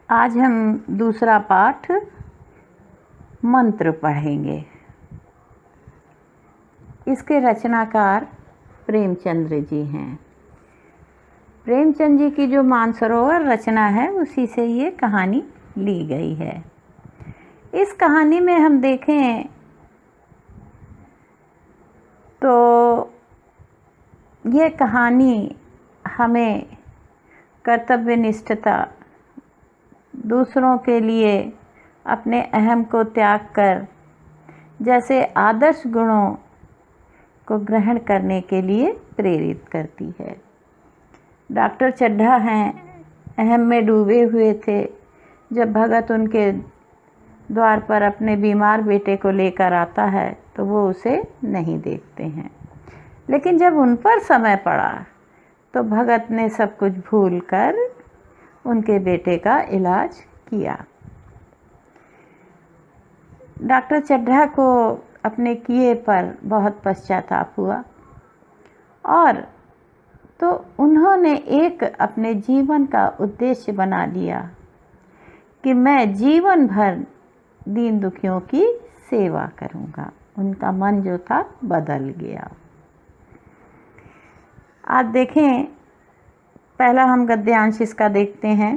आज हम दूसरा पाठ मंत्र पढ़ेंगे। इसके रचनाकार प्रेमचंद्र जी हैं। प्रेमचंद जी की जो मानसरोवर रचना है उसी से ये कहानी ली गई है। इस कहानी में हम देखें तो ये कहानी हमें कर्तव्यनिष्ठता, दूसरों के लिए अपने अहम को त्याग कर जैसे आदर्श गुणों को ग्रहण करने के लिए प्रेरित करती है। डॉक्टर चड्ढा हैं, अहम में डूबे हुए थे। जब भगत उनके द्वार पर अपने बीमार बेटे को लेकर आता है तो वो उसे नहीं देखते हैं, लेकिन जब उन पर समय पड़ा तो भगत ने सब कुछ भूलकर उनके बेटे का इलाज किया। डॉक्टर चड्ढा को अपने किए पर बहुत पश्चाताप हुआ और तो उन्होंने एक अपने जीवन का उद्देश्य बना लिया कि मैं जीवन भर दीन दुखियों की सेवा करूंगा। उनका मन जो था बदल गया। आज देखें, पहला हम गद्यांश इसका देखते हैं।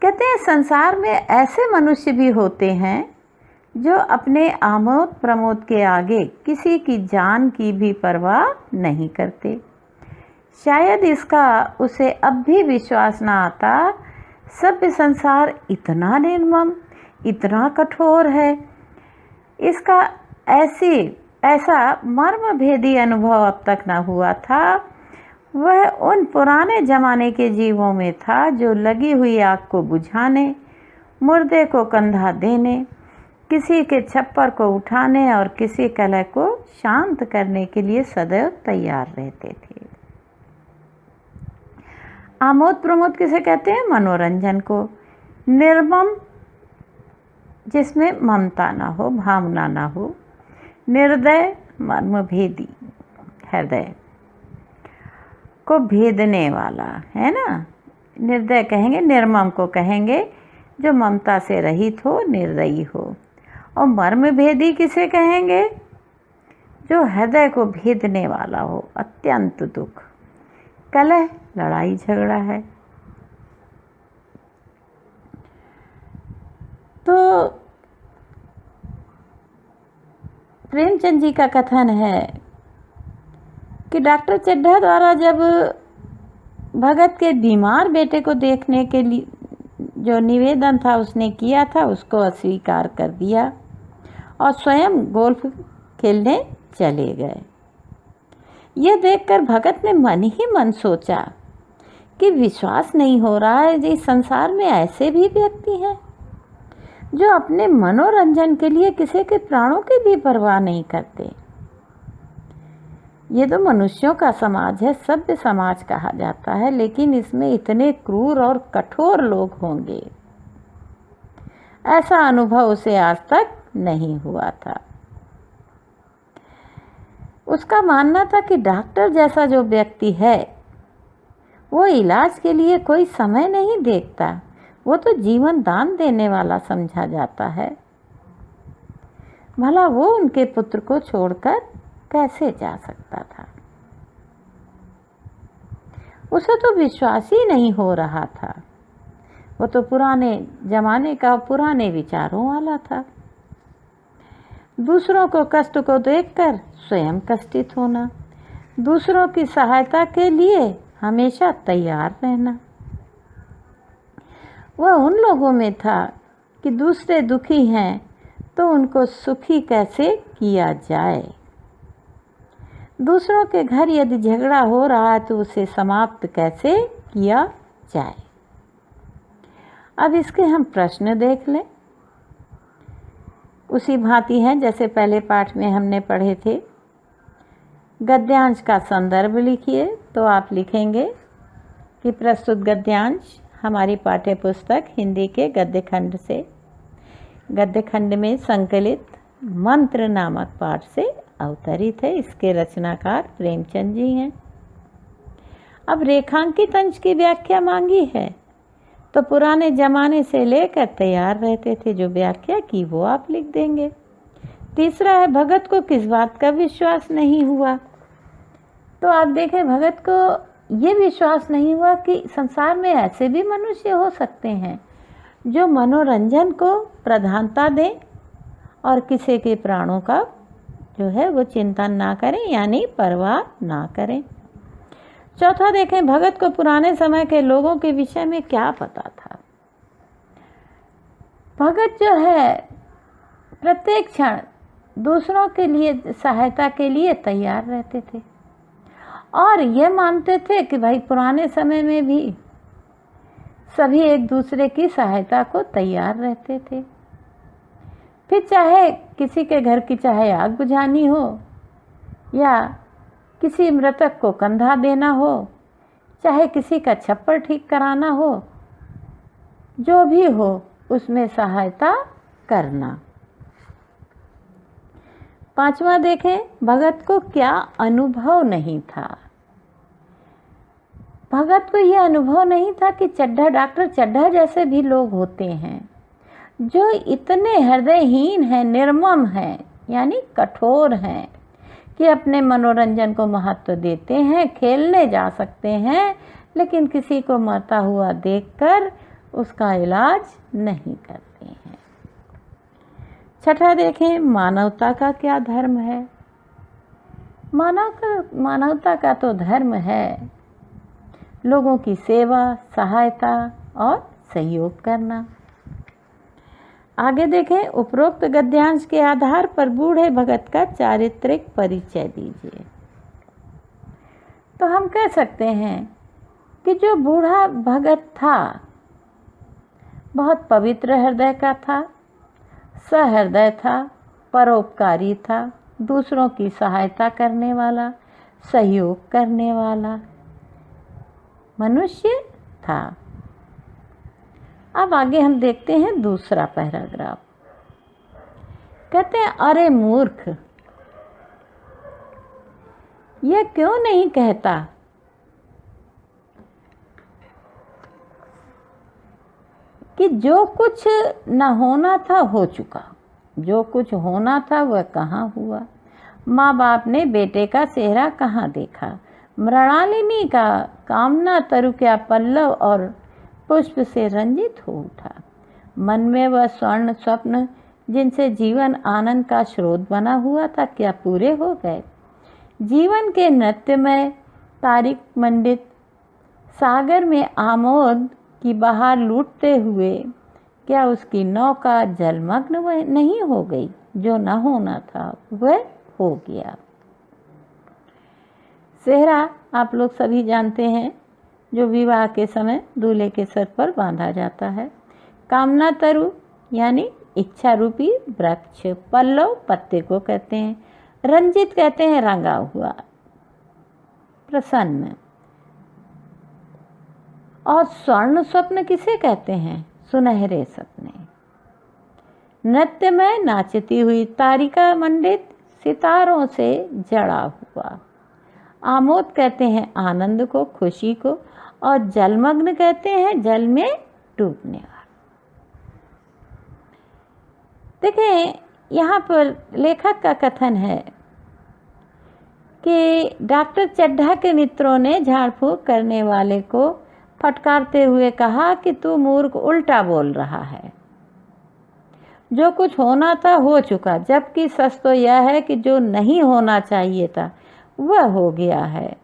कहते हैं संसार में ऐसे मनुष्य भी होते हैं जो अपने आमोद प्रमोद के आगे किसी की जान की भी परवाह नहीं करते। शायद इसका उसे अब भी विश्वास ना आता। सभ्य संसार इतना निर्मम, इतना कठोर है। इसका ऐसा मर्म भेदी अनुभव अब तक ना हुआ था। वह उन पुराने ज़माने के जीवों में था जो लगी हुई आग को बुझाने, मुर्दे को कंधा देने, किसी के छप्पर को उठाने और किसी कलह को शांत करने के लिए सदैव तैयार रहते थे। आमोद प्रमोद किसे कहते हैं? मनोरंजन को। निर्मम, जिसमें ममता ना हो, भावना ना हो। निर्दय, मर्मभेदी, हृदय को भेदने वाला, है ना। निर्दय कहेंगे, निर्मम को कहेंगे जो ममता से रहित हो, निर्दयी हो। और मर्मभेदी किसे कहेंगे? जो हृदय को भेदने वाला हो, अत्यंत दुख। कलह, लड़ाई झगड़ा है। तो प्रेमचंद जी का कथन है कि डॉक्टर चड्ढा द्वारा जब भगत के बीमार बेटे को देखने के लिए जो निवेदन था उसने किया था, उसको अस्वीकार कर दिया और स्वयं गोल्फ खेलने चले गए। यह देखकर भगत ने मन ही मन सोचा कि विश्वास नहीं हो रहा है इस संसार में ऐसे भी व्यक्ति हैं जो अपने मनोरंजन के लिए किसी के प्राणों की भी परवाह नहीं करते। ये तो मनुष्यों का समाज है, सभ्य समाज कहा जाता है, लेकिन इसमें इतने क्रूर और कठोर लोग होंगे, ऐसा अनुभव उसे आज तक नहीं हुआ था। उसका मानना था कि डॉक्टर जैसा जो व्यक्ति है वो इलाज के लिए कोई समय नहीं देखता, वो तो जीवन दान देने वाला समझा जाता है। भला वो उनके पुत्र को छोड़कर कैसे जा सकता था? उसे तो विश्वास ही नहीं हो रहा था। वो तो पुराने जमाने का, पुराने विचारों वाला था। दूसरों को कष्ट को देखकर स्वयं कष्टित होना, दूसरों की सहायता के लिए हमेशा तैयार रहना। वह उन लोगों में था कि दूसरे दुखी हैं तो उनको सुखी कैसे किया जाए। दूसरों के घर यदि झगड़ा हो रहा है तो उसे समाप्त कैसे किया जाए। अब इसके हम प्रश्न देख लें। उसी भांति हैं जैसे पहले पाठ में हमने पढ़े थे। गद्यांश का संदर्भ लिखिए। तो आप लिखेंगे कि प्रस्तुत गद्यांश हमारी पाठ्य पुस्तक हिंदी के गद्यखंड से, गद्यखंड में संकलित मंत्र नामक पाठ से अवतरित है। इसके रचनाकार प्रेमचंद जी हैं। अब रेखांकित अंश की व्याख्या मांगी है तो पुराने ज़माने से लेकर तैयार रहते थे, जो व्याख्या की वो आप लिख देंगे। तीसरा है, भगत को किस बात का विश्वास नहीं हुआ। तो आप देखें, भगत को ये विश्वास नहीं हुआ कि संसार में ऐसे भी मनुष्य हो सकते हैं जो मनोरंजन को प्रधानता दें और किसी के प्राणों का जो है वो चिंतन ना करें, यानी परवाह ना करें। चौथा देखें, भगत को पुराने समय के लोगों के विषय में क्या पता था। भगत जो है प्रत्येक क्षण दूसरों के लिए सहायता के लिए तैयार रहते थे और ये मानते थे कि भाई पुराने समय में भी सभी एक दूसरे की सहायता को तैयार रहते थे। फिर चाहे किसी के घर की चाहे आग बुझानी हो या किसी मृतक को कंधा देना हो, चाहे किसी का छप्पर ठीक कराना हो, जो भी हो उसमें सहायता करना। पांचवा देखें, भगत को क्या अनुभव नहीं था। भगत को यह अनुभव नहीं था कि चड्ढा, डॉक्टर चड्ढा जैसे भी लोग होते हैं जो इतने हृदयहीन हैं, निर्मम हैं, यानी कठोर हैं कि अपने मनोरंजन को महत्व देते हैं, खेलने जा सकते हैं, लेकिन किसी को मरता हुआ देखकर उसका इलाज नहीं करते हैं। छठा देखें, मानवता का क्या धर्म है। मानवता का तो धर्म है लोगों की सेवा, सहायता और सहयोग करना। आगे देखें, उपरोक्त गद्यांश के आधार पर बूढ़े भगत का चारित्रिक परिचय दीजिए। तो हम कह सकते हैं कि जो बूढ़ा भगत था बहुत पवित्र हृदय का था, सहृदय था, परोपकारी था, दूसरों की सहायता करने वाला, सहयोग करने वाला मनुष्य था। अब आगे हम देखते हैं दूसरा पैराग्राफ। कहते हैं, अरे मूर्ख, यह क्यों नहीं कहता कि जो कुछ न होना था हो चुका, जो कुछ होना था वह कहाँ हुआ। माँ बाप ने बेटे का चेहरा कहाँ देखा। मृणालिनी का कामना तरु क्या पल्लव और पुष्प से रंजित हो उठा। मन में वह स्वर्ण स्वप्न जिनसे जीवन आनंद का स्रोत बना हुआ था क्या पूरे हो गए। जीवन के नृत्य में तारिक मंडित सागर में आमोद की बहार लूटते हुए क्या उसकी नौका जलमग्न नहीं हो गई। जो न होना था वह हो गया। सेहरा आप लोग सभी जानते हैं, जो विवाह के समय दूल्हे के सर पर बांधा जाता है। कामना तरु यानी इच्छा रूपी वृक्ष, पल्लव पत्ते को कहते हैं, रंजित कहते हैं रंगा हुआ, प्रसन्न। और स्वर्ण स्वप्न किसे कहते हैं? सुनहरे सपने। नृत्य में नाचती हुई तारिका मंडित सितारों से जड़ा हुआ। आमोद कहते हैं आनंद को, खुशी को, और जलमग्न कहते हैं जल में डूबने वाला। देखें, यहाँ पर लेखक का कथन है कि डॉक्टर चड्ढा के मित्रों ने झाड़ फूंक करने वाले को फटकारते हुए कहा कि तू मूर्ख, उल्टा बोल रहा है। जो कुछ होना था हो चुका, जबकि सच तो यह है कि जो नहीं होना चाहिए था वह हो गया है।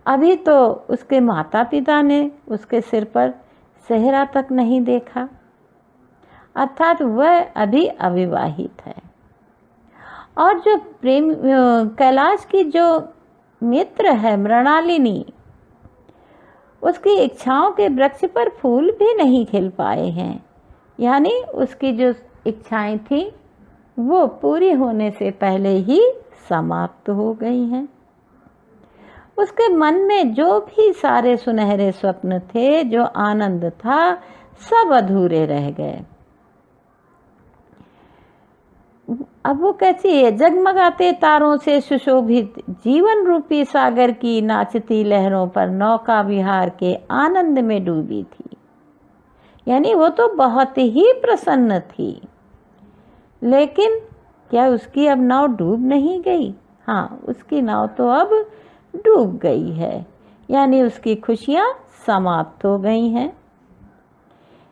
अभी तो उसके माता पिता ने उसके सिर पर सेहरा तक नहीं देखा, अर्थात वह अभी अविवाहित है। और जो प्रेम कैलाश की जो मित्र है मृणालिनी, उसकी इच्छाओं के वृक्ष पर फूल भी नहीं खिल पाए हैं, यानी उसकी जो इच्छाएं थी वो पूरी होने से पहले ही समाप्त हो गई हैं। उसके मन में जो भी सारे सुनहरे स्वप्न थे, जो आनंद था, सब अधूरे रह गए। अब वो कैसी है? जगमगाते तारों से सुशोभित जीवन रूपी सागर की नाचती लहरों पर नौका विहार के आनंद में डूबी थी। यानी वो तो बहुत ही प्रसन्न थी, लेकिन क्या उसकी अब नाव डूब नहीं गई? हाँ, उसकी नाव तो अब डूब गई है, यानी उसकी खुशियाँ समाप्त हो गई हैं।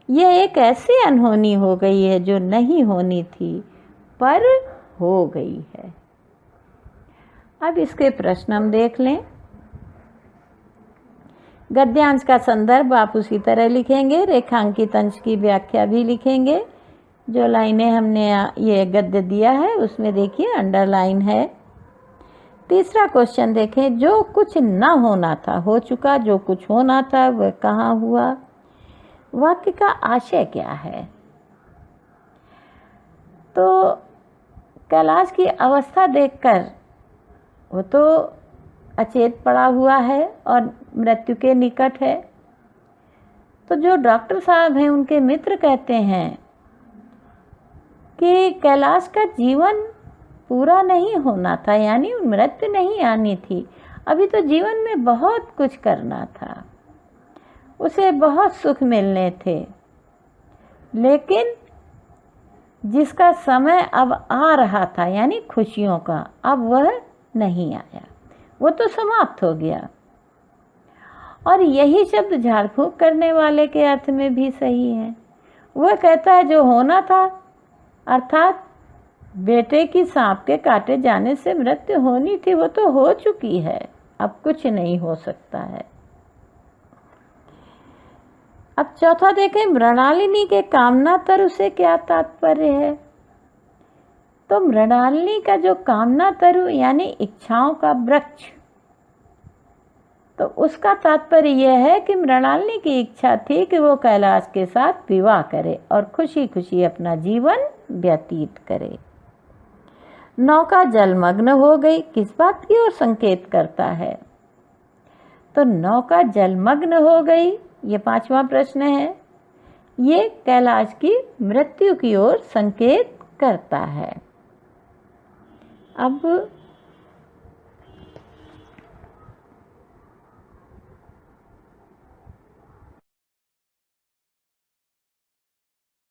यह एक ऐसी अनहोनी हो गई है जो नहीं होनी थी पर हो गई है। अब इसके प्रश्न हम देख लें। गद्यांश का संदर्भ आप उसी तरह लिखेंगे, रेखांकित अंश की व्याख्या भी लिखेंगे। जो लाइनें हमने ये गद्य दिया है उसमें देखिए अंडरलाइन है। तीसरा क्वेश्चन देखें, जो कुछ न होना था हो चुका, जो कुछ होना था वह कहाँ हुआ? वाक्य का आशय क्या है? तो कैलाश की अवस्था देखकर वो तो अचेत पड़ा हुआ है और मृत्यु के निकट है। तो जो डॉक्टर साहब हैं उनके मित्र कहते हैं कि कैलाश का जीवन पूरा नहीं होना था, यानी मृत्यु नहीं आनी थी। अभी तो जीवन में बहुत कुछ करना था, उसे बहुत सुख मिलने थे, लेकिन जिसका समय अब आ रहा था यानी खुशियों का, अब वह नहीं आया, वो तो समाप्त हो गया। और यही शब्द झाड़ फूंक करने वाले के अर्थ में भी सही है। वह कहता है जो होना था, अर्थात बेटे की सांप के काटे जाने से मृत्यु होनी थी, वो तो हो चुकी है, अब कुछ नहीं हो सकता है। अब चौथा देखें, मृणालिनी के कामना तरु से क्या तात्पर्य है? तो मृणालिनी का जो कामना तरु यानी इच्छाओं का वृक्ष, तो उसका तात्पर्य यह है कि मृणालिनी की इच्छा थी कि वो कैलाश के साथ विवाह करे और खुशी खुशी अपना जीवन व्यतीत करे। नौका जलमग्न हो गई, किस बात की ओर संकेत करता है? तो नौका जलमग्न हो गई, ये पांचवा प्रश्न है, ये कैलाश की मृत्यु की ओर संकेत करता है। अब